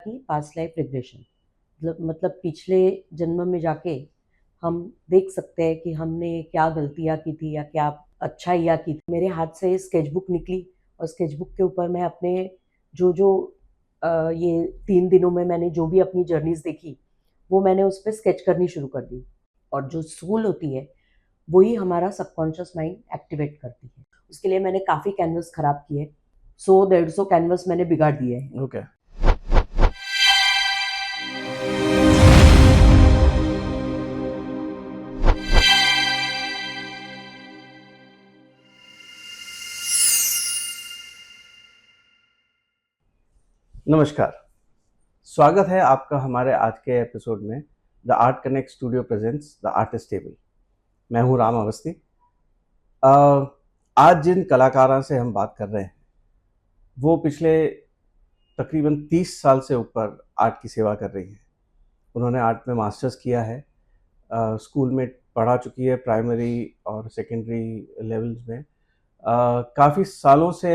कि past life regression, मतलब पिछले जन्म में जाके हम देख सकते हैं कि हमने क्या गलतियाँ की थी या क्या अच्छाइयाँ की थी। मेरे हाथ से स्केचबुक निकली और स्केचबुक के ऊपर मैं अपने जो जो ये 3 दिनों में मैंने जो भी अपनी जर्नीज देखी वो मैंने उस पर स्केच करनी शुरू कर दी। और जो सोल होती है वही हमारा सबकॉन्शियस माइंड एक्टिवेट करती है। उसके लिए मैंने काफ़ी कैनवस खराब किए, 100-150 कैनवस मैंने बिगाड़ दिए हैं। ओके। नमस्कार, स्वागत है आपका हमारे आज के एपिसोड में the art connect studio presents the artist table. मैं हूं राम अवस्थी। आज जिन कलाकारों से हम बात कर रहे हैं वो पिछले तकरीबन 30 साल से ऊपर आर्ट की सेवा कर रही हैं। उन्होंने आर्ट में मास्टर्स किया है, स्कूल में पढ़ा चुकी है, प्राइमरी और सेकेंडरी लेवल्स में। काफ़ी सालों से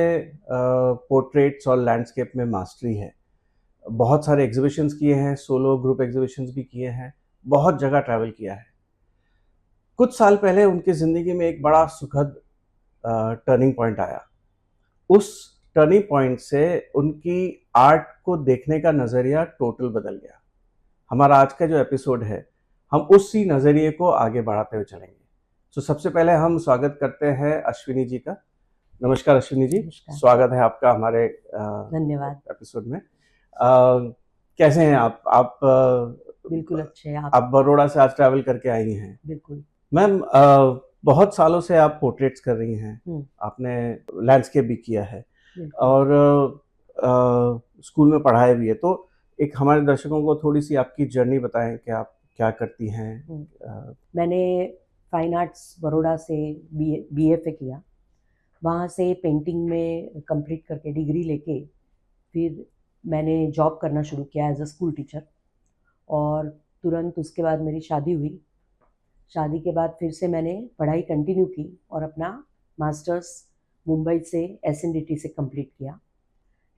पोर्ट्रेट्स और लैंडस्केप में मास्टरी है। बहुत सारे एग्जीबिशंस किए हैं, सोलो ग्रुप एग्जीबिशंस भी किए हैं, बहुत जगह ट्रैवल किया है। कुछ साल पहले उनकी ज़िंदगी में एक बड़ा सुखद टर्निंग पॉइंट आया। उस टर्निंग पॉइंट से उनकी आर्ट को देखने का नज़रिया टोटल बदल गया। हमारा आज का जो एपिसोड है, हम उसी नज़रिए को आगे बढ़ाते हुए चलेंगे। तो सबसे पहले हम स्वागत करते हैं अश्विनी जी का। नमस्कार अश्विनी जी, स्वागत है आपका हमारे धन्यवाद। एपिसोड में। कैसे हैं आप बिल्कुल अच्छे हैं आप बड़ौदा से आज ट्रैवल करके आई हैं। बिल्कुल। मैम, बहुत सालों से आप पोर्ट्रेट्स कर रही हैं, आपने लैंडस्केप भी किया है और स्कूल में पढ़ाया भी है। तो एक हमारे दर्शकों को थोड़ी सी आपकी जर्नी बताएं कि आप क्या करती हैं। मैंने फाइन आर्ट्स बड़ौदा से BFA किया, वहाँ से पेंटिंग में कंप्लीट करके डिग्री लेके फिर मैंने जॉब करना शुरू किया एज अ स्कूल टीचर। और तुरंत उसके बाद मेरी शादी हुई। शादी के बाद फिर से मैंने पढ़ाई कंटिन्यू की और अपना मास्टर्स मुंबई से SNDT से कंप्लीट किया।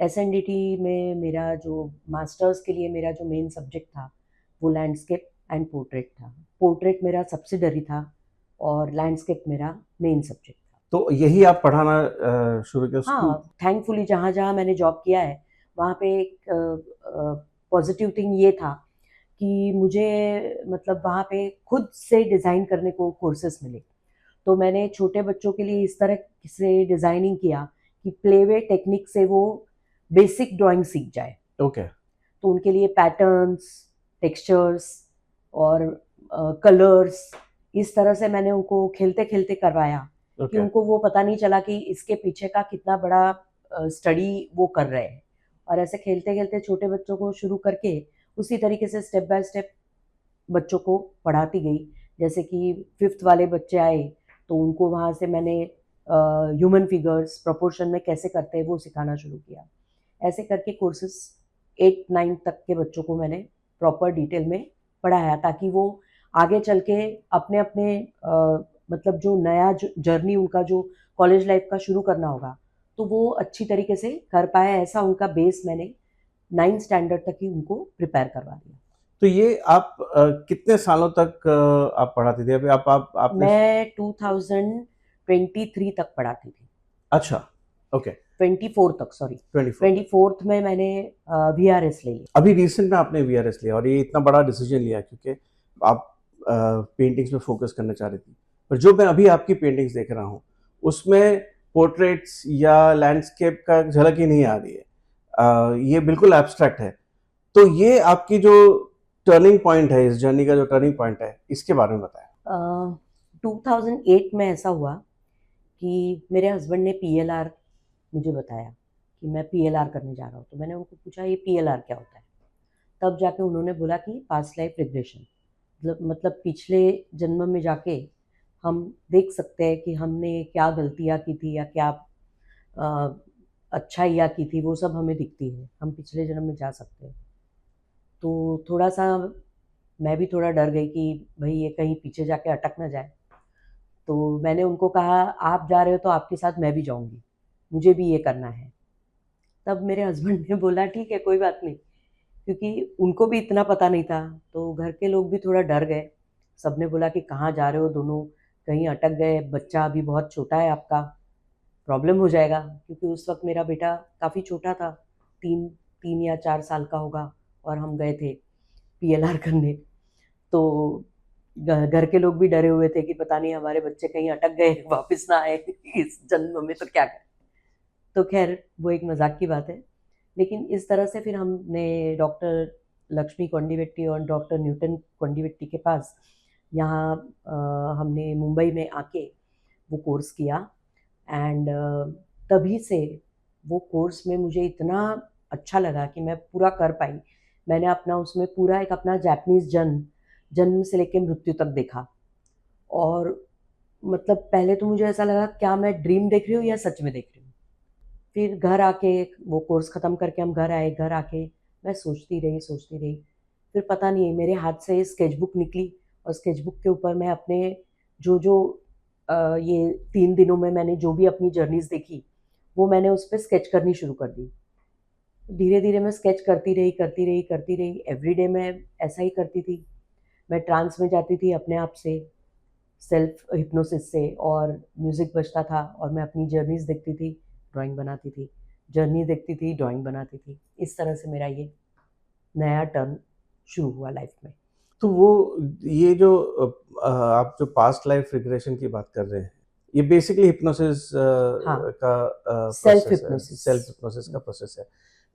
SNDT में मेरा जो मास्टर्स के लिए मेरा जो मेन सब्जेक्ट था वो लैंडस्केप एंड पोर्ट्रेट था। पोर्ट्रेट मेरा सब्सिडरी था और लैंडस्केप मेरा मेन सब्जेक्ट था। तो यही आप पढ़ाना शुरू किया? हाँ, थैंकफुली जहाँ जहाँ मैंने जॉब किया है वहाँ पे एक पॉजिटिव थिंग ये था कि मुझे मतलब वहाँ पे खुद से डिज़ाइन करने को कोर्सेस मिले। तो मैंने छोटे बच्चों के लिए इस तरह से डिज़ाइनिंग किया कि प्लेवे टेक्निक से वो बेसिक ड्राइंग सीख जाए। ओके। तो उनके लिए पैटर्न्स, टेक्सचर्स और कलर्स, इस तरह से मैंने उनको खेलते खेलते करवाया कि उनको वो पता नहीं चला कि इसके पीछे का कितना बड़ा स्टडी वो कर रहे हैं। और ऐसे खेलते खेलते छोटे बच्चों को शुरू करके उसी तरीके से स्टेप बाय स्टेप बच्चों को पढ़ाती गई। जैसे कि 5th वाले बच्चे आए तो उनको वहाँ से मैंने ह्यूमन फिगर्स प्रोपोर्शन में कैसे करते हैं वो सिखाना शुरू किया। ऐसे करके कोर्सेस 8-9 तक के बच्चों को मैंने प्रॉपर डिटेल में पढ़ाया ताकि वो आगे चल के अपने अपने मतलब जो नया जर्नी उनका जो कॉलेज लाइफ का शुरू करना होगा तो वो अच्छी तरीके से कर पाए। ऐसा उनका बेस मैंने 9th स्टैंडर्ड तक ही उनको प्रिपेयर करवा दिया। तो ये आप कितने सालों तक आप पढ़ाती थी? अभी आपने मैं 2023 तक पढ़ाती थी। अच्छा, ओके। 24 तक, सॉरी 24th में मैंने VRS ले लिया। अभी रिसेंट में आपने VRS लिया और ये इतना बड़ा डिसीजन लिया क्योंकि आप पेंटिंग्स में फोकस करना चाह रही थी। पर जो मैं अभी आपकी पेंटिंग्स देख रहा हूँ उसमें पोर्ट्रेट्स या लैंडस्केप का झलक ही नहीं आ रही है। ये बिल्कुल एब्स्ट्रैक्ट है। तो ये आपकी जो टर्निंग पॉइंट है, इस जर्नी का जो टर्निंग पॉइंट है, इसके बारे में बताएं। 2008 में ऐसा हुआ कि मेरे हस्बैंड ने PLR मुझे बताया कि मैं PLR करने जा रहा हूँ। तो मैंने उनको पूछा ये PLR क्या होता है? तब जाके उन्होंने बोला कि पास्ट लाइफ रिग्रेशन, मतलब पिछले जन्म में जाके हम देख सकते हैं कि हमने क्या गलतियाँ की थी या क्या अच्छाइयाँ की थी, वो सब हमें दिखती है। हम पिछले जन्म में जा सकते हैं। तो थोड़ा सा मैं भी थोड़ा डर गई कि भाई ये कहीं पीछे जाके अटक ना जाए। तो मैंने उनको कहा आप जा रहे हो तो आपके साथ मैं भी जाऊंगी, मुझे भी ये करना है। तब मेरे हस्बैंड ने बोला ठीक है कोई बात नहीं। क्योंकि उनको भी इतना पता नहीं था, तो घर के लोग भी थोड़ा डर गए। सबने बोला कि कहाँ जा रहे हो दोनों, कहीं अटक गए, बच्चा अभी बहुत छोटा है आपका, प्रॉब्लम हो जाएगा। क्योंकि उस वक्त मेरा बेटा काफ़ी छोटा था, 3 या 4 साल का होगा, और हम गए थे PLR करने। तो घर के लोग भी डरे हुए थे कि पता नहीं हमारे बच्चे कहीं अटक गए, वापस ना आए इस जन्म में, तो क्या करें। तो खैर वो एक मजाक की बात है। लेकिन इस तरह से फिर हमने डॉक्टर लक्ष्मी कोंडिवेट्टी और डॉक्टर न्यूटन कोंडिवेट्टी के पास यहाँ हमने मुंबई में आके वो कोर्स किया। एंड तभी से वो कोर्स में मुझे इतना अच्छा लगा कि मैं पूरा कर पाई। मैंने अपना उसमें पूरा एक अपना जापानीज़ जन्म से लेकर मृत्यु तक देखा। और मतलब पहले तो मुझे ऐसा लगा क्या मैं ड्रीम देख रही हूँ या सच में देख रही हूँ। फिर घर आके वो कोर्स ख़त्म करके हम घर आए, घर आके मैं सोचती रही। फिर पता नहीं मेरे हाथ से स्केचबुक निकली, और स्केचबुक के ऊपर मैं अपने जो ये 3 दिनों में मैंने जो भी अपनी जर्नीज़ देखी, वो मैंने उस पर स्केच करनी शुरू कर दी। धीरे धीरे मैं स्केच करती रही। एवरीडे मैं ऐसा ही करती थी। मैं ट्रांस में जाती थी अपने आप से, सेल्फ हिप्नोसिस से, और म्यूज़िक बजता था और मैं अपनी जर्नीज़ देखती थी, ड्राइंग बनाती थी, जर्नी देखती थी, ड्राइंग बनाती थी। इस तरह से मेरा ये नया टर्न शुरू हुआ लाइफ में। तो वो ये जो आप जो पास्ट लाइफ रिग्रेशन की बात कर रहे हैं, ये बेसिकली हिप्नोसिस हाँ, का सेल्फ प्रोसेस है, हिप्नोसिस। सेल्फ हिप्नोसिस का प्रोसेस है।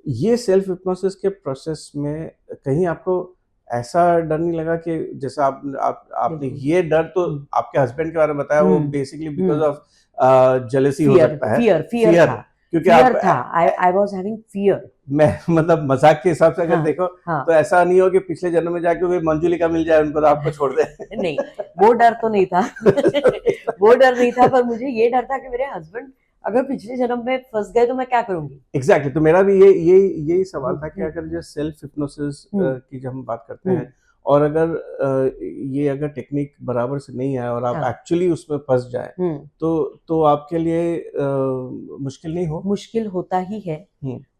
ये सेल्फ हिप्नोसिस के प्रोसेस में कहीं आपको ऐसा डर नहीं लगा कि जैसा आपने बिल्कुल। ये डर तो आपके हस्बैंड के बारे में बताया, वो बेसिकली बिकॉज ऑफ जेलेसी हो फियर सकता है, फियर फियर फियर, था। क्योंकि फियर था। आप आई वाज हैविंग फियर। मैं मतलब मजाक के हिसाब से अगर हाँ, देखो हाँ। तो ऐसा नहीं हो कि पिछले जन्म में जाके कोई मंजुलिका मिल जाए उनको तो आपको छोड़ दे। नहीं, वो डर तो नहीं था। वो डर नहीं था, पर मुझे ये डर था कि मेरे हस्बैंड अगर पिछले जन्म में फंस गए तो मैं क्या करूंगी। एग्जैक्टली, तो मेरा भी यही सवाल था कि हम्म, अगर जो सेल्फ हिप्नोसिस हम्म, की जब हम बात करते हम्म, हैं, और अगर ये अगर टेक्निक बराबर से नहीं आए और आप हाँ, एक्चुअली उसमें फंस जाए, तो आपके लिए मुश्किल नहीं हो? मुश्किल होता ही है।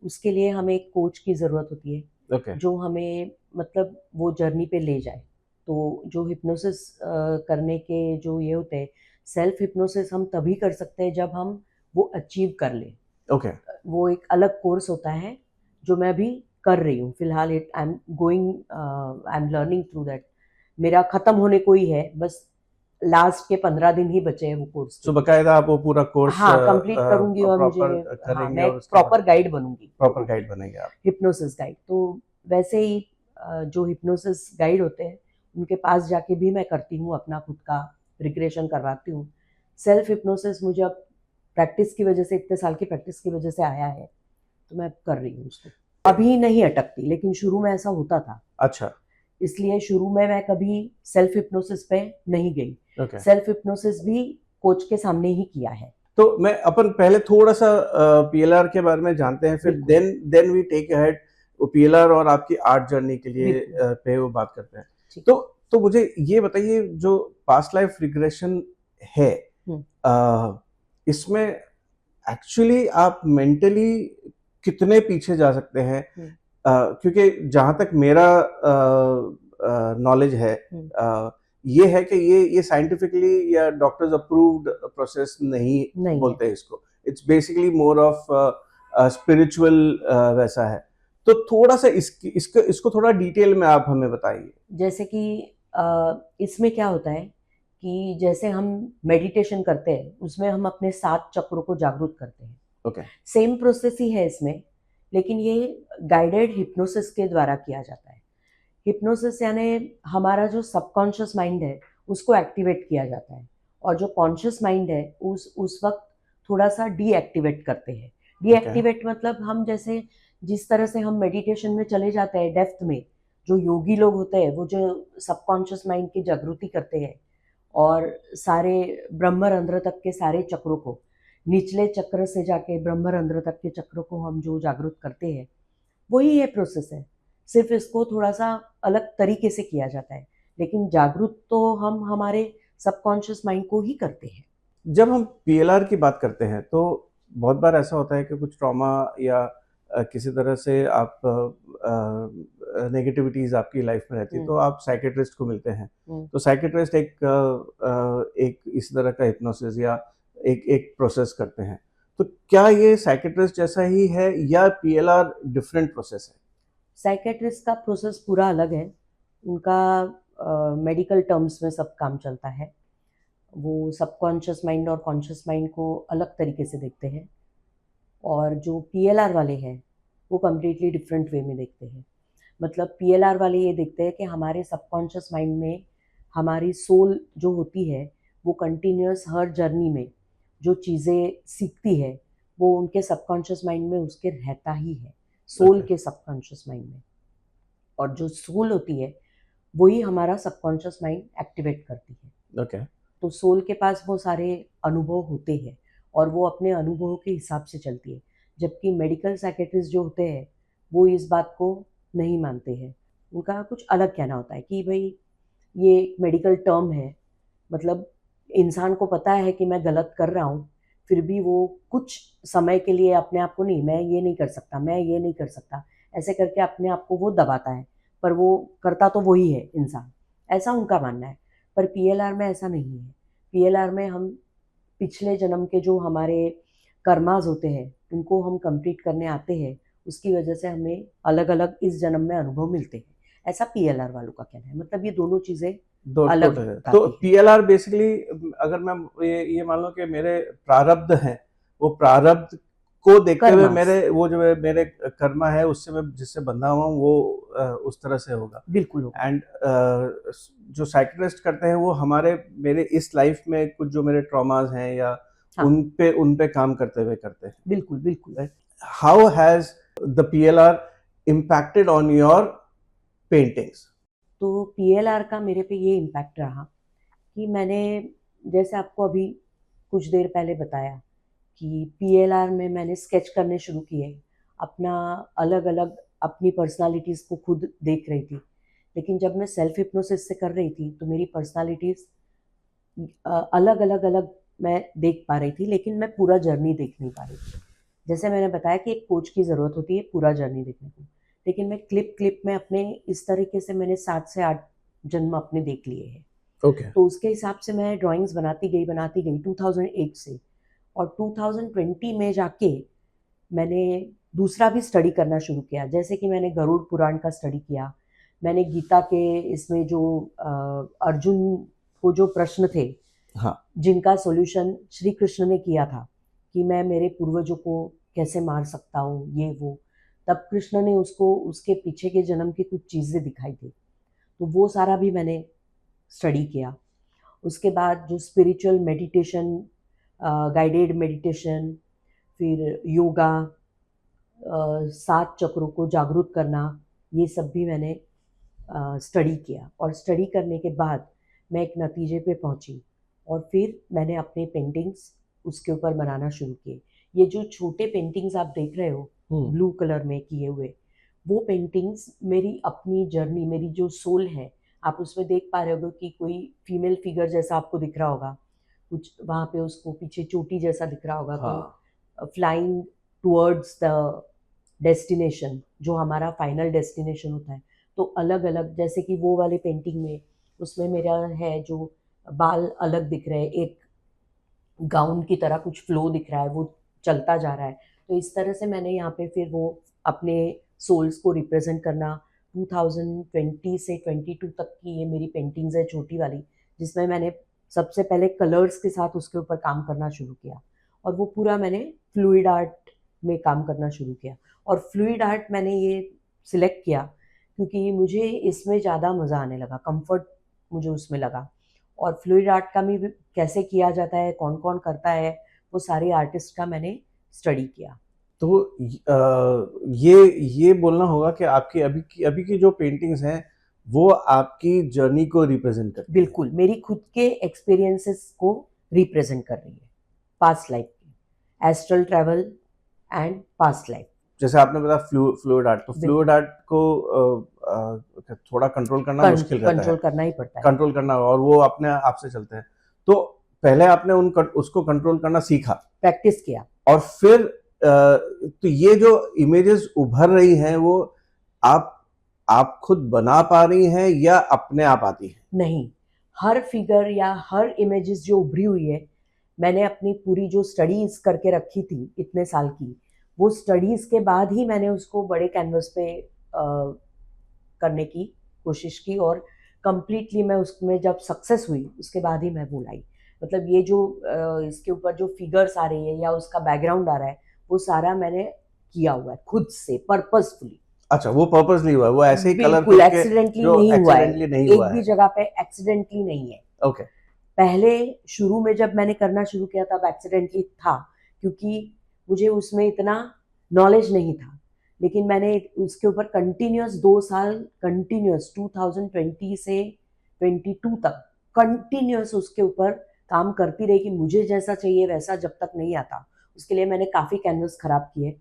उसके लिए हमें एक कोच की ज़रूरत होती है, ओके, जो हमें मतलब वो जर्नी पे ले जाए। तो जो हिप्नोसिस करने के जो ये होते हैं, सेल्फ हिप्नोसिस हम तभी कर सकते हैं जब हम वो अचीव कर लें। ओके, वो एक अलग कोर्स होता है जो मैं अभी कर रही हूँ फिलहाल। I am learning through that. मेरा ख़त्म होने को ही है, बस लास्ट के 15 दिन ही बचे हैं वो कोर्स के। सो बकायदा आप वो पूरा कोर्स हाँ, कंप्लीट करूंगी, और मुझे प्रॉपर हाँ, करेंगे मैं और एक उसके बाद प्रॉपर गाइड बनूंगी प्रॉपर लोगों की, गाइड बनेंगे आप। Hypnosis guide. तो वैसे ही जो हिप्नोसिस गाइड होते हैं उनके पास जाके भी मैं करती हूँ, अपना खुद का रिग्रेशन करवाती हूँ। सेल्फ हिप्नोसिस मुझे अब प्रैक्टिस की वजह से, इतने साल की प्रैक्टिस की वजह से आया है, तो मैं कर रही हूँ उसको। अभी नहीं अटकती, लेकिन शुरू में ऐसा होता था। अच्छा, इसलिए शुरू में मैं कभी सेल्फ हिप्नोसिस पे नहीं गई। ओके। सेल्फ हिप्नोसिस भी कोच के सामने ही किया है। तो मैं अपन पहले थोड़ा सा PLR के बारे में जानते हैं, फिर बिल्कुल, देन वी टेक अहेड वो PLR और आपकी आर्ट जर्नी के लिए बिल्कुल। पे वो बात करते हैं। ठीक। तो मुझे ये बताइए, जो पास्ट लाइफ रिग्रेशन है, इसमें एक्चुअली आप मेंटली कितने पीछे जा सकते हैं? क्योंकि जहाँ तक मेरा नॉलेज है, ये है कि ये साइंटिफिकली या डॉक्टर्स अप्रूव्ड प्रोसेस नहीं बोलते हैं इसको। It's basically more of spiritual वैसा है। तो थोड़ा सा इसको थोड़ा डिटेल में आप हमें बताइए। जैसे कि इसमें क्या होता है कि जैसे हम मेडिटेशन करते हैं, उसमें हम अपने 7 चक्रों को जागरूक करते हैं। ओके, सेम प्रोसेस ही है इसमें, लेकिन ये गाइडेड हिप्नोसिस के द्वारा किया जाता है। हिप्नोसिस यानी हमारा जो सबकॉन्शियस माइंड है उसको एक्टिवेट किया जाता है, और जो कॉन्शियस माइंड है उस वक्त थोड़ा सा डीएक्टिवेट करते हैं। डीएक्टिवेट मतलब हम जैसे जिस तरह से हम मेडिटेशन में चले जाते हैं डेप्थ में, जो योगी लोग होते हैं वो जो सबकॉन्शियस माइंड की जागृति करते हैं, और सारे ब्रह्मरंध्र तक के सारे चक्रों को, निचले चक्र से जाके ब्रह्मरंध्र तक के चक्रों को हम जो जागृत करते हैं, वही ये प्रोसेस है। सिर्फ इसको थोड़ा सा अलग तरीके से किया जाता है, लेकिन जागरूक तो हम हमारे सबकॉन्शियस माइंड को ही करते हैं। जब हम PLR की बात करते हैं तो बहुत बार ऐसा होता है कि कुछ ट्रॉमा या किसी तरह से आप नेगेटिविटीज आपकी लाइफ में रहती है तो आप साइकेट्रिस्ट को मिलते हैं। तो साइकेट्रिस्ट एक इस तरह का हिप्नोसिस या एक प्रोसेस करते हैं। तो क्या ये साइकेट्रिस्ट जैसा ही है या पीएलआर डिफरेंट प्रोसेस है? साइकेट्रिस्ट का प्रोसेस पूरा अलग है। उनका मेडिकल टर्म्स में सब काम चलता है। वो सबकॉन्शियस माइंड और कॉन्शियस माइंड को अलग तरीके से देखते हैं, और जो पीएलआर वाले हैं वो कम्प्लीटली डिफरेंट वे में देखते हैं। मतलब पीएलआर वाले ये देखते हैं कि हमारे सबकॉन्शियस माइंड में हमारी सोल जो होती है वो कंटिन्यूस हर जर्नी में जो चीज़ें सीखती है वो उनके सबकॉन्शियस माइंड में उसके रहता ही है, सोल के सबकॉन्शियस माइंड में। और जो सोल होती है वही हमारा सबकॉन्शियस माइंड एक्टिवेट करती है। ओके। तो सोल के पास वो सारे अनुभव होते हैं और वो अपने अनुभवों के हिसाब से चलती है। जबकि मेडिकल साइकेट्रिस्ट जो होते हैं वो इस बात को नहीं मानते हैं। उनका कुछ अलग कहना होता है कि भाई ये एक मेडिकल टर्म है, मतलब इंसान को पता है कि मैं गलत कर रहा हूँ, फिर भी वो कुछ समय के लिए अपने आप को नहीं, मैं ये नहीं कर सकता, मैं ये नहीं कर सकता, ऐसे करके अपने आप को वो दबाता है, पर वो करता तो वही है इंसान, ऐसा उनका मानना है। पर पीएलआर में ऐसा नहीं है। पीएलआर में हम पिछले जन्म के जो हमारे कर्माज होते हैं उनको हम कंप्लीट करने आते हैं, उसकी वजह से हमें अलग अलग इस जन्म में अनुभव मिलते हैं, ऐसा पीएलआर वालों का कहना है। मतलब ये दोनों चीज़ें अलग है। बताती तो है। पीएलआर बेसिकली अगर मैं ये मान लो कि मेरे प्रारब्ध हैं, वो प्रारब्ध को देखते हुए कर्मास। मेरे वो जो है मेरे कर्मा है उससे मैं जिससे बंधा हुआ हूँ वो उस तरह से होगा। बिल्कुल होगा। एंड जो साइकिट्रिस्ट करते हैं वो मेरे इस लाइफ में कुछ जो मेरे ट्रॉमास हैं या हाँ। उन पे काम करते हुए करते हैं। बिल्कुल बिल्कुल। How has the PLR impacted on your paintings? तो पीएलआर का मेरे पे ये इम्पैक्ट रहा कि मैंने जैसे आपको अभी कुछ देर पहले बताया कि पीएलआर में मैंने स्केच करने शुरू किए, अपना अलग अलग अपनी पर्सनालिटीज़ को खुद देख रही थी। लेकिन जब मैं सेल्फ हिप्नोसिस से कर रही थी तो मेरी पर्सनालिटीज़ अलग अलग अलग मैं देख पा रही थी, लेकिन मैं पूरा जर्नी देख नहीं पा रही थी। जैसे मैंने बताया कि एक कोच की ज़रूरत होती है पूरा जर्नी देखने को, लेकिन मैं क्लिप में अपने इस तरीके से मैंने 7 से 8 जन्म अपने देख लिए हैं। ओके। तो उसके हिसाब से मैं ड्राइंग्स बनाती गई 2008 से, और 2020 में जाके मैंने दूसरा भी स्टडी करना शुरू किया। जैसे कि मैंने गरुड़ पुराण का स्टडी किया, मैंने गीता के इसमें जो अर्जुन को जो प्रश्न थे, हाँ। जिनका सॉल्यूशन श्री कृष्ण ने किया था कि मैं मेरे पूर्वजों को कैसे मार सकता हूँ, ये वो, तब कृष्ण ने उसको उसके पीछे के जन्म की कुछ चीज़ें दिखाई थी। तो वो सारा भी मैंने स्टडी किया। उसके बाद जो स्पिरिचुअल मेडिटेशन, गाइडेड मेडिटेशन, फिर योगा, 7 चक्रों को जागरूक करना, ये सब भी मैंने स्टडी किया। और स्टडी करने के बाद मैं एक नतीजे पे पहुंची और फिर मैंने अपने पेंटिंग्स उसके ऊपर बनाना शुरू किए। ये जो छोटे पेंटिंग्स आप देख रहे हो ब्लू कलर में किए हुए, वो पेंटिंग्स मेरी अपनी जर्नी, मेरी जो सोल है, आप उसमें देख पा रहे होगे कि कोई फीमेल फिगर जैसा आपको दिख रहा होगा, कुछ वहाँ पे उसको पीछे चोटी जैसा दिख रहा होगा। हाँ। तो फ्लाइंग टुवर्ड्स द डेस्टिनेशन, जो हमारा फाइनल डेस्टिनेशन होता है। तो अलग अलग, जैसे कि वो वाले पेंटिंग में उसमें मेरा है जो बाल अलग दिख रहे हैं, एक गाउन की तरह कुछ फ्लो दिख रहा है, वो चलता जा रहा है। तो इस तरह से मैंने यहाँ पे फिर वो अपने सोल्स को रिप्रेजेंट करना। 2020 से 22 तक की ये मेरी पेंटिंग्स है छोटी वाली, जिसमें मैंने सबसे पहले कलर्स के साथ उसके ऊपर काम करना शुरू किया, और वो पूरा मैंने फ्लूइड आर्ट में काम करना शुरू किया। और फ्लूइड आर्ट मैंने ये सिलेक्ट किया क्योंकि मुझे इसमें ज़्यादा मज़ा आने लगा, कंफर्ट मुझे उसमें लगा। और फ्लूइड आर्ट का भी कैसे किया जाता है, कौन कौन करता है, वो सारे आर्टिस्ट का मैंने स्टडी किया। तो ये बोलना होगा कि आपकी अभी की जो पेंटिंग्स हैं वो आपकी जर्नी को रिप्रेजेंट करती है। बिल्कुल, मेरी खुद के एक्सपीरियंसेस को रिप्रेजेंट कर रही है, पास्ट लाइफ की, astral travel and past life. जैसे आपने बताया फ्लूइड आर्ट, तो फ्लूइड आर्ट को थोड़ा कंट्रोल करना मुश्किल रहता है, कंट्रोल करना ही पड़ता है, कंट्रोल करना, और वो अपने आप से चलते हैं। तो पहले आपने उसको कंट्रोल करना सीखा, प्रैक्टिस किया, और फिर तो ये जो इमेजेस उभर रही हैं वो आप खुद बना पा रही हैं या अपने आप आती हैं? नहीं, हर फिगर या हर इमेजेस जो उभरी हुई है, मैंने अपनी पूरी जो स्टडीज करके रखी थी इतने साल की, वो स्टडीज के बाद ही मैंने उसको बड़े कैनवस पे करने की कोशिश की, और कंप्लीटली मैं उसमें जब सक्सेस हुई उसके बाद ही मैं वो लाई। मतलब ये जो इसके ऊपर जो फिगर्स आ रही है या उसका बैकग्राउंड आ रहा है, वो सारा मैंने किया हुआ है खुद से पर्पसफुली। अच्छा, वो पर्पसली हुआ है, वो ऐसे ही कलर बिल्कुल करके एक्सीडेंटली जो नहीं हुआ है, एक्सीडेंटली नहीं एक हुआ भी है। जगह पे एक्सीडेंटली नहीं है। ओके। पहले शुरू में जब मैंने करना शुरू किया तब एक्सीडेंटली था, क्योंकि मुझे उसमें इतना नॉलेज नहीं था, लेकिन मैंने उसके ऊपर कंटिन्यूस 2 साल कंटिन्यूस 2020 से 22 तक कंटिन्यूस उसके ऊपर काम करती रही कि मुझे जैसा चाहिए वैसा जब तक नहीं आता। उसके लिए मैंने काफ़ी कैनवस खराब किए,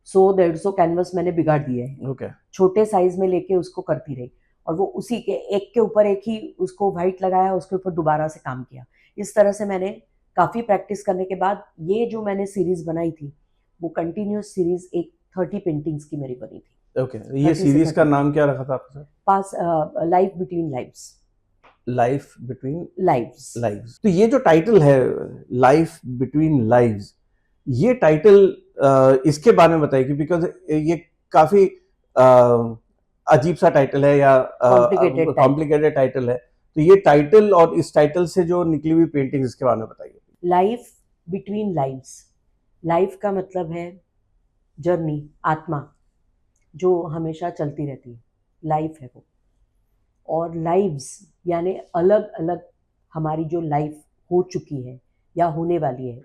100-150 कैनवस मैंने बिगाड़ दिए हैं, ओके। छोटे साइज में लेके उसको करती रही, और वो उसी के ऊपर एक ही उसको वाइट लगाया, उसके ऊपर दोबारा से काम किया। इस तरह से मैंने काफ़ी प्रैक्टिस करने के बाद ये जो मैंने सीरीज बनाई थी, वो कंटिन्यूस सीरीज एक 30 पेंटिंग्स की मेरी बनी थी। ओके, ये 30 से सीरीज का 32 नाम क्या रखा था आपने? पास life between lives. Life between lives lives. तो ये जो टाइटल है लाइफ बिटवीन लाइव्स, ये टाइटल इसके बारे में बताइए, बिकॉज ये काफी अजीब सा टाइटल है या कॉम्प्लिकेटेड टाइटल। कॉम्प्लिकेटेड टाइटल है। तो ये टाइटल और इस टाइटल से जो निकली हुई पेंटिंग इसके बारे में बताइए। लाइफ बिटवीन लाइव्स, लाइफ का मतलब है जर्नी, आत्मा जो हमेशा चलती रहती है, लाइफ है वो। और लाइव्स यानी अलग अलग हमारी जो लाइफ हो चुकी है या होने वाली है,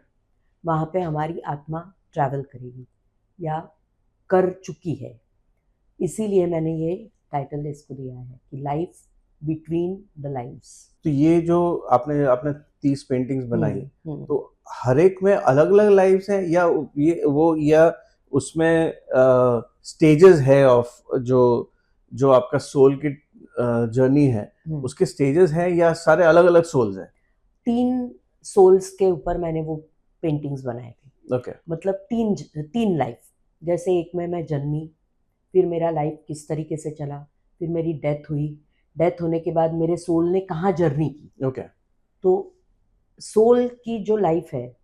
वहाँ पे हमारी आत्मा ट्रैवल करेगी या कर चुकी है। इसीलिए मैंने ये टाइटल इसको दिया है कि लाइफ बिटवीन द लाइव्स। तो ये जो आपने आपने 30 पेंटिंग्स बनाई, हम्म। तो हर एक में अलग अलग लाइव्स हैं या ये वो या उसमें स्टेजेस है ऑफ जो जो आपका सोल की जर्नी है, उसके स्टेजेस हैं या सारे अलग अलग सोल्स हैं? 3 सोल्स के ऊपर मैंने वो पेंटिंग्स बनाए थे। ओके। मतलब 3 लाइफ, जैसे एक में मैं जन्मी, फिर मेरा लाइफ किस तरीके से चला, फिर मेरी डेथ हुई, डेथ होने के बाद मेरे सोल ने कहाँ जर्नी की। ओके। तो सोल की जो लाइफ है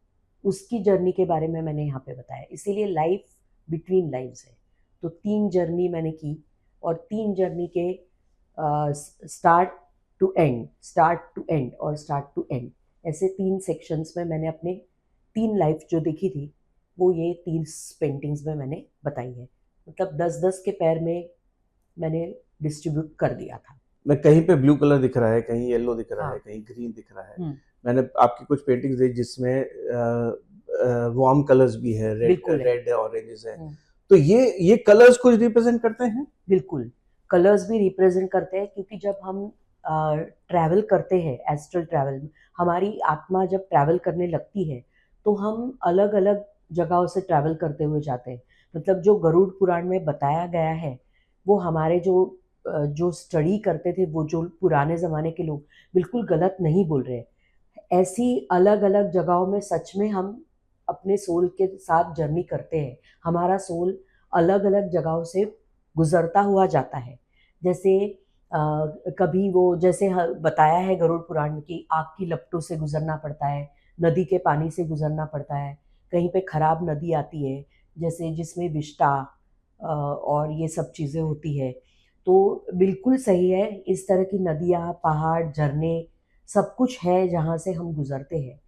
उसकी जर्नी के बारे में मैंने यहाँ पे बताया, इसीलिए लाइफ बिटवीन लाइव्स है। तो 3 जर्नी मैंने की, और 3 जर्नी के start to end, start to end और स्टार्ट टू एंड, ऐसे 3 सेक्शंस में मैंने अपने 3 लाइफ जो देखी थी वो ये 30 पेंटिंग्स में मैंने बताई है। मतलब 10-10 के पैर में मैंने डिस्ट्रीब्यूट कर दिया था। मैं कहीं पे ब्लू कलर दिख रहा है, कहीं येलो दिख रहा है, हाँ। कहीं ग्रीन दिख रहा है। हम्म, मैंने आपकी कुछ पेंटिंग्स देखी जिसमें वार्म कलर्स भी है, बिल्कुल है। रेड ऑरेंजेस है। तो ये कलर्स कुछ रिप्रेजेंट करते हैं? बिल्कुल, कलर्स भी रिप्रेजेंट करते हैं, क्योंकि जब हम ट्रैवल करते हैं, एस्ट्रल ट्रैवल, हमारी आत्मा जब ट्रैवल करने लगती है तो हम अलग अलग जगहों से ट्रैवल करते हुए जाते हैं। मतलब जो गरुड़ पुराण में बताया गया है, वो हमारे जो स्टडी करते थे, वो जो पुराने ज़माने के लोग, बिल्कुल गलत नहीं बोल रहे हैं। ऐसी अलग अलग जगहों में सच में हम अपने सोल के साथ जर्नी करते हैं। हमारा सोल अलग अलग जगहों से गुजरता हुआ जाता है। जैसे कभी वो जैसे बताया है गरुड़ पुराण में कि आग की लपटों से गुजरना पड़ता है, नदी के पानी से गुजरना पड़ता है, कहीं पे खराब नदी आती है जैसे जिसमें विष्टा और ये सब चीज़ें होती है। तो बिल्कुल सही है, इस तरह की नदियाँ, पहाड़, झरने सब कुछ है जहाँ से हम गुजरते हैं।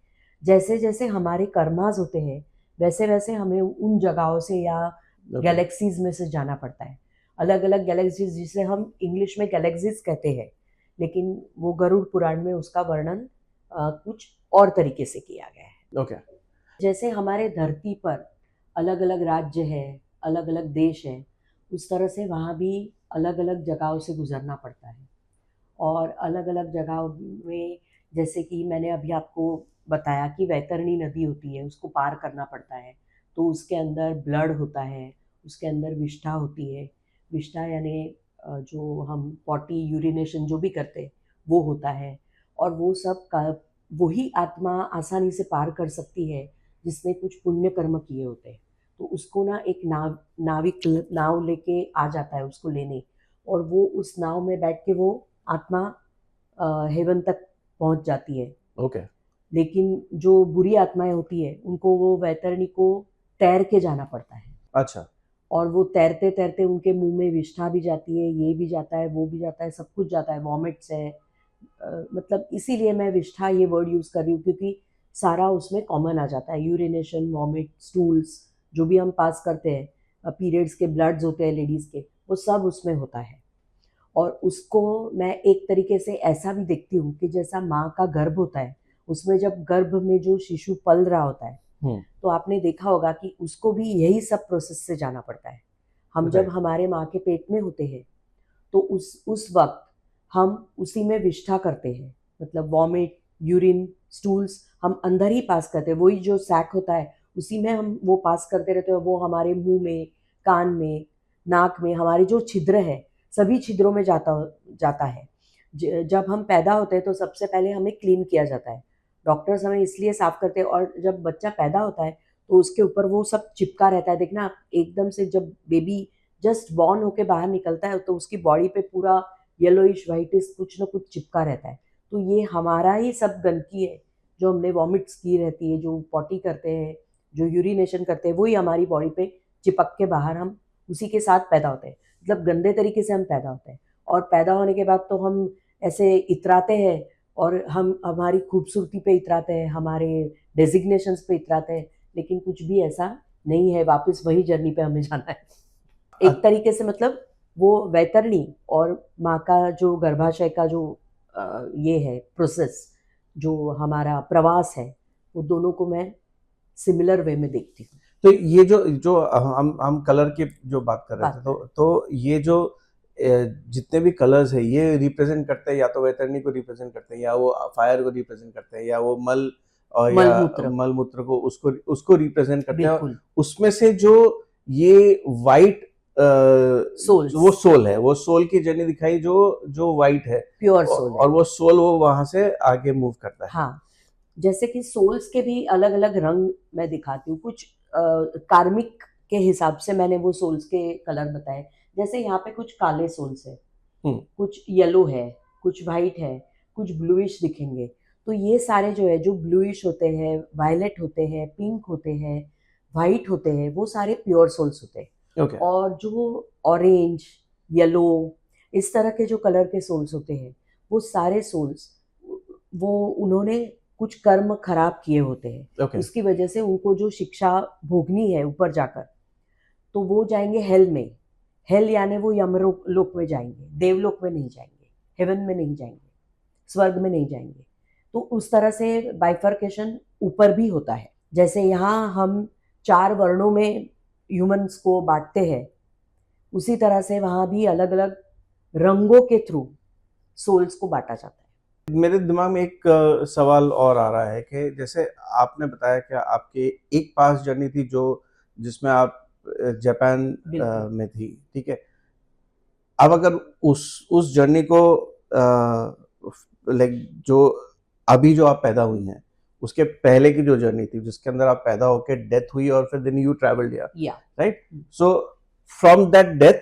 जैसे जैसे हमारे कर्मास होते हैं वैसे वैसे हमें उन जगहों से या गैलेक्सीज में से जाना पड़ता है। अलग अलग गैलेक्सीज जिसे हम इंग्लिश में गैलेक्सीज कहते हैं, लेकिन वो गरुड़ पुराण में उसका वर्णन कुछ और तरीके से किया गया है। ओके। जैसे हमारे धरती पर अलग अलग राज्य है, अलग अलग देश है, उस तरह से वहाँ भी अलग अलग जगहों से गुजरना पड़ता है। और अलग अलग जगहों में, जैसे कि मैंने अभी आपको बताया कि वैतरणी नदी होती है, उसको पार करना पड़ता है, तो उसके अंदर ब्लड होता है, उसके अंदर विष्ठा होती है। विष्ठा यानी जो हम पॉटी यूरिनेशन जो भी करते हैं वो होता है, और वो सब का वही आत्मा आसानी से पार कर सकती है जिसने कुछ पुण्य कर्म किए होते हैं। तो उसको ना एक नाविक नाव लेके आ जाता है उसको लेने, और वो उस नाव में बैठ के वो आत्मा हेवन तक पहुंच जाती है। ओके। लेकिन जो बुरी आत्माएं होती है उनको वो वैतरणी को तैर के जाना पड़ता है, अच्छा। और वो तैरते तैरते उनके मुंह में विष्ठा भी जाती है, ये भी जाता है, वो भी जाता है, सब कुछ जाता है, वॉमिट्स है। मतलब इसीलिए मैं विष्ठा ये वर्ड यूज़ कर रही हूँ, क्योंकि सारा उसमें कॉमन आ जाता है, यूरिनेशन, वॉमिट, स्टूल्स, जो भी हम पास करते हैं, पीरियड्स के ब्लड्स होते हैं लेडीज़ के, वो सब उसमें होता है। और उसको मैं एक तरीके से ऐसा भी देखती हूँ कि जैसा माँ का गर्भ होता है, उसमें जब गर्भ में जो शिशु पल रहा होता है, तो आपने देखा होगा कि उसको भी यही सब प्रोसेस से जाना पड़ता है। हम जब Right. हमारे माँ के पेट में होते हैं तो उस वक्त हम उसी में विष्ठा करते हैं, मतलब वॉमिट, यूरिन, स्टूल्स हम अंदर ही पास करते हैं, वही जो सैक होता है उसी में हम वो पास करते रहते हैं। वो हमारे मुंह में, कान में, नाक में, हमारे जो छिद्र है सभी छिद्रों में जाता है। जब हम पैदा होते हैं तो सबसे पहले हमें क्लीन किया जाता है, डॉक्टर्स हमें इसलिए साफ करते हैं, और जब बच्चा पैदा होता है तो उसके ऊपर वो सब चिपका रहता है। देखना आप, एकदम से जब बेबी जस्ट बॉर्न होके बाहर निकलता है तो उसकी बॉडी पे पूरा येलोइश वाइटिश कुछ ना कुछ चिपका रहता है। तो ये हमारा ही सब गंदगी है, जो हमने वॉमिट्स की रहती है, जो पॉटी करते हैं, जो यूरिनेशन करते हैं, वही हमारी बॉडी पे चिपक के बाहर हम उसी के साथ पैदा होते हैं। मतलब गंदे तरीके से हम पैदा होते हैं, और पैदा होने के बाद तो हम ऐसे इतराते हैं, और हम हमारी खूबसूरती पे इतराते हैं, हमारे डेजिग्नेशंस पे इतराते हैं, लेकिन कुछ भी ऐसा नहीं है, वापस वही जर्नी पे हमें जाना है। एक तरीके से मतलब वो वैतरणी और माँ का जो गर्भाशय का जो ये है प्रोसेस, जो हमारा प्रवास है, वो दोनों को मैं सिमिलर वे में देखती हूँ। तो ये जो जो हम कलर की जो बात कर रहे थे, तो ये जो जितने भी कलर्स है ये रिप्रेजेंट करते हैं, या तो वैतरणी को रिप्रेजेंट करते हैं, या वो फायर को रिप्रेजेंट करते हैं, या वो मल और या मलमूत्र, मलमूत्र को उसको रिप्रेजेंट करते हैं। बिल्कुल। उसमें से जो ये वाइट सोल्स, वो सोल है, वो सोल की जर्नी दिखाई जो जो वाइट है, प्योर सोल है। और वो सोल वो वहां से आगे मूव करता है। हाँ, जैसे कि सोल्स के भी अलग अलग रंग मैं दिखाती हूँ, कुछ कार्मिक के हिसाब से मैंने वो सोल्स के कलर बताए। जैसे यहाँ पे कुछ काले सोल्स है, कुछ येलो है, कुछ वाइट है, कुछ ब्लूइश दिखेंगे। तो ये सारे जो है, जो ब्लूइश होते हैं, वायलेट होते हैं, पिंक होते हैं, वाइट होते हैं, वो सारे प्योर सोल्स होते हैं। ओके। और जो ऑरेंज, येलो, इस तरह के जो कलर के सोल्स होते हैं, वो सारे सोल्स, वो उन्होंने कुछ कर्म खराब किए होते हैं, ओके। उसकी वजह से उनको जो शिक्षा भोगनी है ऊपर जाकर, तो वो जाएंगे हेल में। हेल यानी वो यमलोक लोक में जाएंगे, देवलोक में नहीं जाएंगे, हेवन में नहीं जाएंगे, स्वर्ग में नहीं जाएंगे। तो उस तरह से बाइफर्केशन ऊपर भी होता है। जैसे यहाँ हम 4 वर्णों में ह्यूमंस को बांटते हैं, उसी तरह से वहाँ भी अलग अलग रंगों के थ्रू सोल्स को बांटा जाता है। मेरे दिमाग में एक सवाल और आ रहा है कि जैसे आपने बताया कि आपकी एक पास जर्नी थी जो जिसमें आप जापान में थी, ठीक है। अब अगर उस जर्नी को लाइक जो अभी जो आप पैदा हुई हैं उसके पहले की जो जर्नी थी जिसके अंदर आप पैदा होके डेथ हुई और फिर then you travelled here, right? So from that death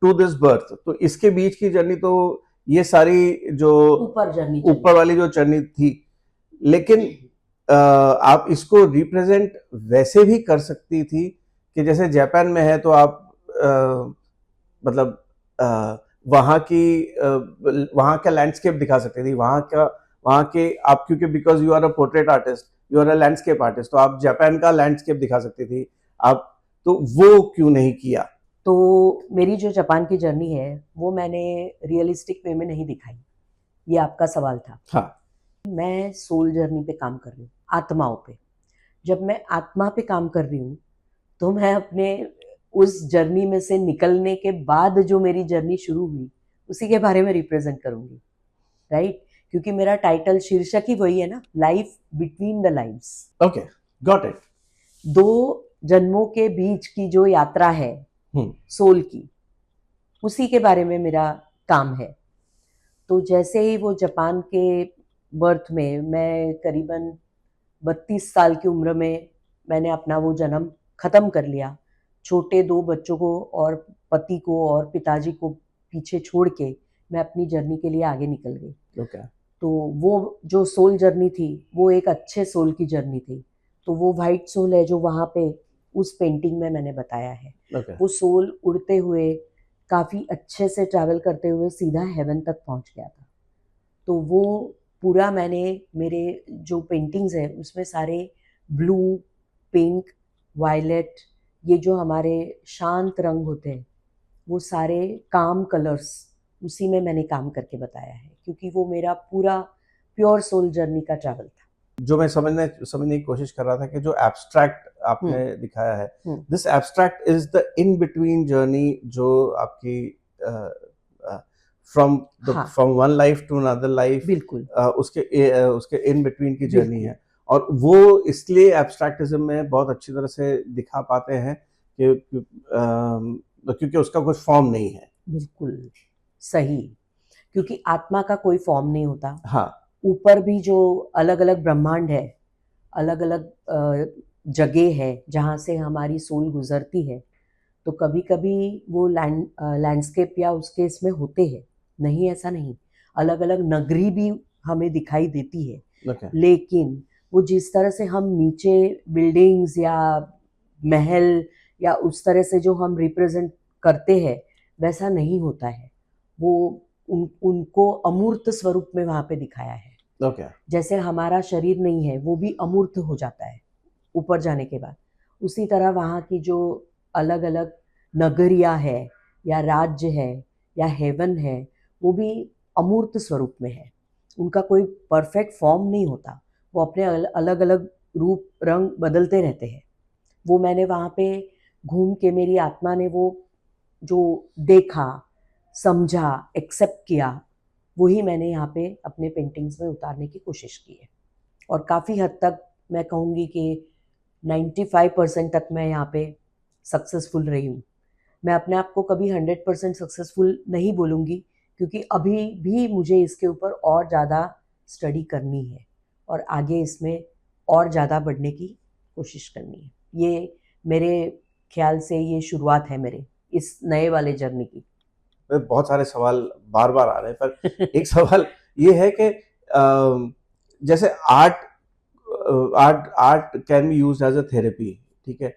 to this birth, तो इसके बीच की जर्नी तो ये सारी जो ऊपर वाली जो जर्नी थी, लेकिन आप इसको रिप्रेजेंट वैसे भी कर सकती थी कि जैसे जापान में है तो आप मतलब वहाँ का लैंडस्केप दिखा सकती थी, वहाँ के आप, क्योंकि because you are a portrait artist, you are a landscape artist, तो आप जापान का लैंडस्केप दिखा सकती थी आप, तो वो क्यों नहीं किया? तो मेरी जो जापान की जर्नी है वो मैंने रियलिस्टिक वे में नहीं दिखाई, ये आपका सवाल था। हाँ। मैं सोल जर्नी पे काम कर रही हूँ, आत्माओं पे। जब मैं आत्मा पे काम कर रही हूँ तो मैं अपने उस जर्नी में से निकलने के बाद जो मेरी जर्नी शुरू हुई उसी के बारे में रिप्रेजेंट करूंगी, राइट? क्योंकि मेरा टाइटल, शीर्षक ही वही है ना, life between the lives. Okay, got it. 2 जन्मों के बीच की जो यात्रा है सोल की, उसी के बारे में मेरा काम है। तो जैसे ही वो जापान के बर्थ में, मैं करीबन 32 साल की उम्र में मैंने अपना वो जन्म ख़त्म कर लिया, छोटे 2 बच्चों को और पति को और पिताजी को पीछे छोड़ के मैं अपनी जर्नी के लिए आगे निकल गई। ओके। तो वो जो सोल जर्नी थी, वो एक अच्छे सोल की जर्नी थी। तो वो व्हाइट सोल है जो वहाँ पे उस पेंटिंग में मैंने बताया है। ओके। वो सोल उड़ते हुए काफ़ी अच्छे से ट्रैवल करते हुए सीधा हेवन तक पहुँच गया था। तो वो पूरा मैंने मेरे जो पेंटिंग्स हैं उसमें सारे ब्लू, पिंक, वायलेट, ये जो हमारे शांत रंग होते हैं, वो सारे काम कलर्स उसी में मैंने काम करके बताया है, क्योंकि वो मेरा पूरा प्योर सोल जर्नी का ट्रैवल था। जो मैं समझने की कोशिश कर रहा था कि जो एब्स्ट्रैक्ट आपने दिखाया है, this abstract is the in between journey जो आपकी फ्रॉम हाँ, from one life to another life, बिल्कुल, उसके इन बिटवीन की जर्नी बिल्कुल, है। और वो इसलिए एब्स्ट्रैक्टिज्म में बहुत अच्छी तरह से दिखा पाते हैं क्योंकि उसका कुछ फॉर्म नहीं है। बिल्कुल, सही। क्योंकि आत्मा का कोई फॉर्म नहीं होता। हाँ। ऊपर भी जो अलग-अलग ब्रह्मांड है, अलग-अलग जगह है जहाँ से हमारी सोल गुज़रती है, तो कभी-कभी वो लैंडस्केप या उसके इसमें होते हैं, नहीं ऐसा नहीं। अलग-अलग नगरी भी हमें दिखाई देती है, ओके। लेकिन वो जिस तरह से हम नीचे बिल्डिंग्स या महल या उस तरह से जो हम रिप्रेज़ेंट करते हैं, वैसा नहीं होता है। वो उनको अमूर्त स्वरूप में वहाँ पे दिखाया है। ओके। जैसे हमारा शरीर नहीं है, वो भी अमूर्त हो जाता है ऊपर जाने के बाद। उसी तरह वहाँ की जो अलग-अलग नगरियाँ है या राज्य है या हेवन है, वो भी अमूर्त स्वरूप में है। उनका कोई परफेक्ट फॉर्म नहीं होता। वो अपने अलग-अलग रूप, रंग बदलते रहते हैं। वो मैंने वहाँ पे घूम के मेरी आत्मा ने वो जो देखा, समझा, एक्सेप्ट किया, वही मैंने यहाँ पे अपने पेंटिंग्स में उतारने की कोशिश की है। और काफ़ी हद तक मैं कहूँगी कि 95% तक मैं यहाँ पे सक्सेसफुल रही हूँ। मैं अपने आप को कभी 100% सक्सेसफुल नहीं बोलूँगी, क्योंकि अभी भी मुझे इसके ऊपर और ज़्यादा स्टडी करनी है और आगे इसमें और ज़्यादा बढ़ने की कोशिश करनी है। ये मेरे ख्याल से ये शुरुआत है मेरे इस नए वाले जर्नी की। बहुत सारे सवाल बार-बार आ रहे हैं, पर एक सवाल ये है कि जैसे art can be used as a therapy, ठीक है?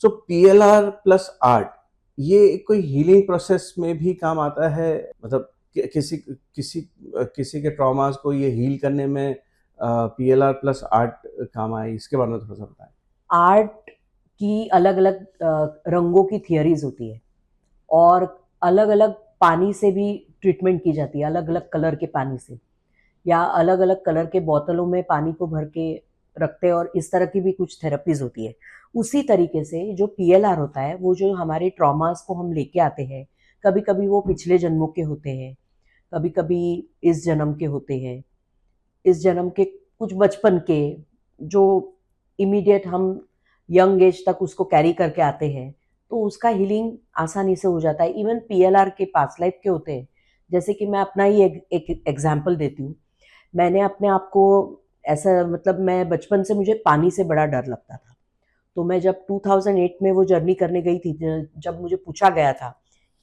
सो पीएलआर प्लस आर्ट, ये कोई हीलिंग प्रोसेस में भी काम आता है? मतलब किसी के ट्रॉमास को ये हील करने में पीएलआर प्लस आर्ट काम आए, इसके बारे में थोड़ा-सा बताएँ। आर्ट की अलग-अलग रंगों की थियरीज़ होती है और अलग-अलग पानी से भी ट्रीटमेंट की जाती है, अलग-अलग कलर के पानी से या अलग-अलग कलर के बोतलों में पानी को भर के रखते हैं और इस तरह की भी कुछ थेरेपीज़ होती है। उसी तरीके से जो पीएलआर होता है, वो जो हमारे ट्रॉमास को हम लेके आते हैं, कभी-कभी वो पिछले जन्मों के होते हैं, कभी-कभी इस जन्म के होते हैं, इस जन्म के कुछ बचपन के, जो इमीडिएट हम यंग एज तक उसको कैरी करके आते हैं, तो उसका हीलिंग आसानी से हो जाता है। इवन पीएलआर के पास्ट लाइफ के होते हैं। जैसे कि मैं अपना ही एक एग्ज़ाम्पल देती हूँ। मैंने अपने आप को ऐसा, मतलब मैं बचपन से, मुझे पानी से बड़ा डर लगता था। तो मैं जब 2008 में वो जर्नी करने गई थी, जब मुझे पूछा गया था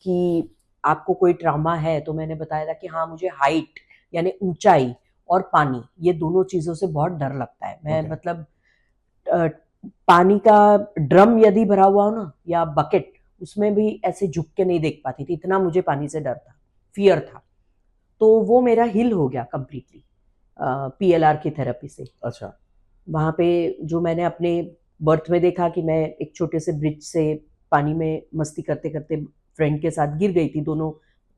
कि आपको कोई ट्रॉमा है, तो मैंने बताया था कि हाँ, मुझे हाइट यानी ऊंचाई और पानी, ये दोनों चीज़ों से बहुत डर लगता है। मैं ओके। मतलब अ, पानी का ड्रम यदि भरा हुआ हो ना या बकेट, उसमें भी ऐसे झुक के नहीं देख पाती थी, इतना मुझे पानी से डर था, फियर था। तो वो मेरा हील हो गया कंप्लीटली पीएलआर की थेरेपी से। अच्छा। वहाँ पे जो मैंने अपने बर्थ में देखा कि मैं एक छोटे से ब्रिज से पानी में मस्ती करते-करते फ्रेंड के साथ गिर गई थी, दोनों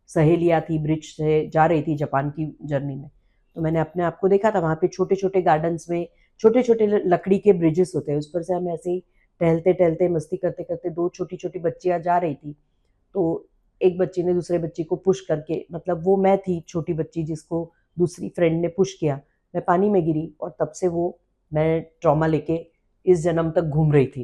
सहेलियाँ थी, ब्रिज से जा रही थी जापान की जर्नी में। तो मैंने अपने आप को देखा था वहाँ पे छोटे-छोटे गार्डन्स में, छोटे-छोटे लकड़ी के ब्रिजेस होते हैं, उस पर से हम ऐसे ही टहलते-टहलते, मस्ती करते-करते 2 छोटी-छोटी बच्चियाँ जा रही थी। तो एक बच्ची ने दूसरे बच्ची को पुश करके, मतलब वो मैं थी छोटी बच्ची जिसको दूसरी फ्रेंड ने पुश किया, मैं पानी में गिरी और तब से वो मैं ट्रॉमा लेके इस जन्म तक घूम रही थी।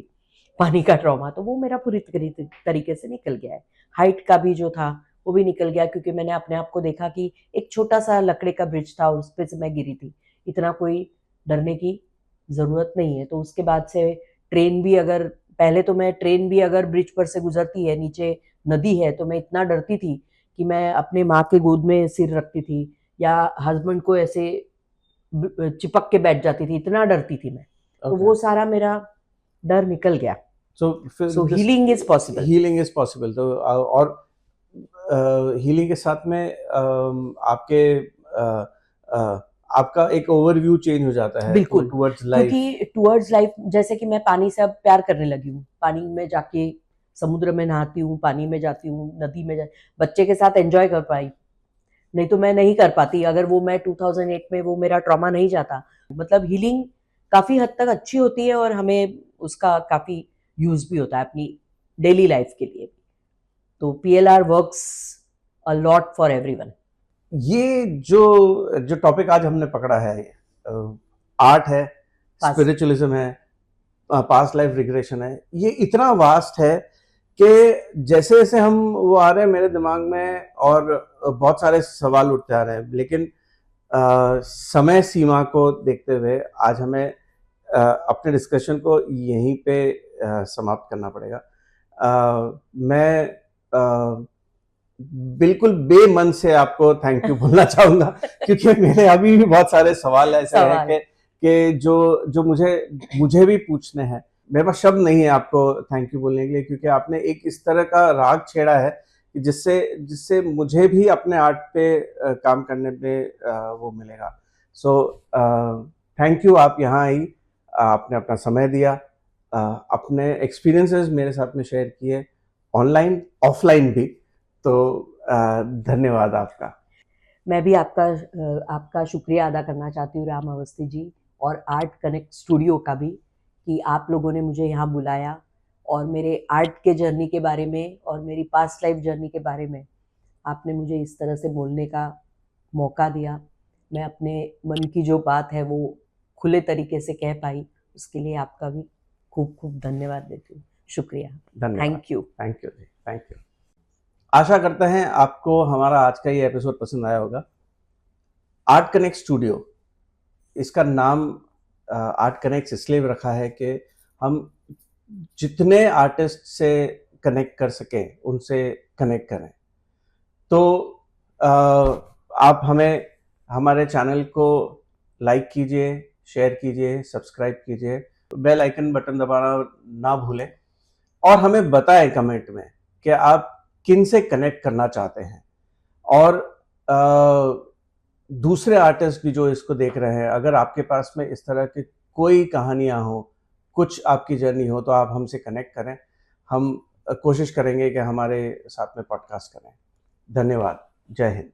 पानी का ट्रॉमा तो वो मेरा पूरी तरीके से निकल गया है। हाइट का भी जो था वो भी निकल गया, क्योंकि मैंने अपने आप को देखा कि एक छोटा-सा लकड़े का ब्रिज था, उस पे से मैं गिरी थी। इतना कोई डरने की ज़रूरत नहीं है। तो उसके बाद से ट्रेन भी अगर पहले तो मैं ट्रेन भी अगर ब्रिज पर से गुजरती है, नीचे नदी है, तो मैं इतना डरती थी कि मैं अपने माँ के गोद में सिर रखती थी या हस्बैंड को ऐसे चिपक के बैठ जाती थी, इतना डरती थी मैं। तो वो सारा मेरा डर निकल गया। सो फिर सो healing is possible. Healing is possible. तो और हीलिंग के साथ में आपके आपका एक ओवरव्यू चेंज हो जाता है बिल्कुल, टुवर्ड्स लाइफ। क्योंकि टुवर्ड्स लाइफ जैसे कि मैं पानी से अब प्यार करने लगी हूँ। पानी में जाके समुद्र में नहाती हूँ, पानी में जाती हूँ, नदी में जा बच्चे के साथ एन्जॉय कर पाई। नहीं तो मैं नहीं कर पाती अगर वो मैं 2008 में वो मेरा ट्रॉमा नहीं जाता। मतलब हीलिंग काफ़ी हद तक अच्छी होती है और हमें उसका काफ़ी यूज़ भी होता है अपनी डेली लाइफ के लिए। तो PLR works a lot for everyone. ये जो जो टॉपिक आज हमने पकड़ा है, आर्ट है, स्पिरिचुअलिज्म है, पास्ट लाइफ रिग्रेशन है, ये इतना वास्ट है कि जैसे जैसे हम वो आ रहे हैं मेरे दिमाग में और बहुत सारे सवाल उठते आ रहे हैं, लेकिन समय सीमा को देखते हुए आज हमें अपने डिस्कशन को यहीं पे समाप्त करना पड़ेगा। मैं बिल्कुल बेमन से आपको थैंक यू बोलना चाहूंगा क्योंकि मेरे अभी भी बहुत सारे सवाल ऐसे हैं कि जो मुझे भी पूछने हैं। मेरे पास शब्द नहीं है आपको थैंक यू बोलने के लिए, क्योंकि आपने एक इस तरह का राग छेड़ा है कि जिससे मुझे भी अपने आर्ट पे काम करने पे वो मिलेगा। सो थैंक यू, आप यहाँ आई, आपने अपना समय दिया, अपने एक्सपीरियंसेस मेरे साथ में शेयर किए, ऑनलाइन ऑफलाइन भी। तो धन्यवाद आपका। मैं भी आपका शुक्रिया अदा करना चाहती हूँ राम अवस्थी जी और आर्ट कनेक्ट स्टूडियो का भी, कि आप लोगों ने मुझे यहाँ बुलाया और मेरे आर्ट के जर्नी के बारे में और मेरी पास्ट लाइफ जर्नी के बारे में आपने मुझे इस तरह से बोलने का मौका दिया। मैं अपने मन की जो बात है वो खुले तरीके से कह पाई, उसके लिए आपका भी खूब खूब धन्यवाद देती हूँ। शुक्रिया, थैंक यू। थैंक यू जी, थैंक यू। आशा करते हैं आपको हमारा आज का ये एपिसोड पसंद आया होगा। आर्ट कनेक्ट स्टूडियो, इसका नाम आर्ट कनेक्ट इसलिए रखा है कि हम जितने आर्टिस्ट से कनेक्ट कर सकें उनसे कनेक्ट करें। तो आप हमें हमारे चैनल को लाइक कीजिए, शेयर कीजिए, सब्सक्राइब कीजिए, बेल आइकन बटन दबाना ना भूलें और हमें बताएं कमेंट में कि आप किन से कनेक्ट करना चाहते हैं। और दूसरे आर्टिस्ट भी जो इसको देख रहे हैं, अगर आपके पास में इस तरह की कोई कहानियां हो, कुछ आपकी जर्नी हो, तो आप हमसे कनेक्ट करें। हम कोशिश करेंगे कि हमारे साथ में पॉडकास्ट करें। धन्यवाद। जय हिंद।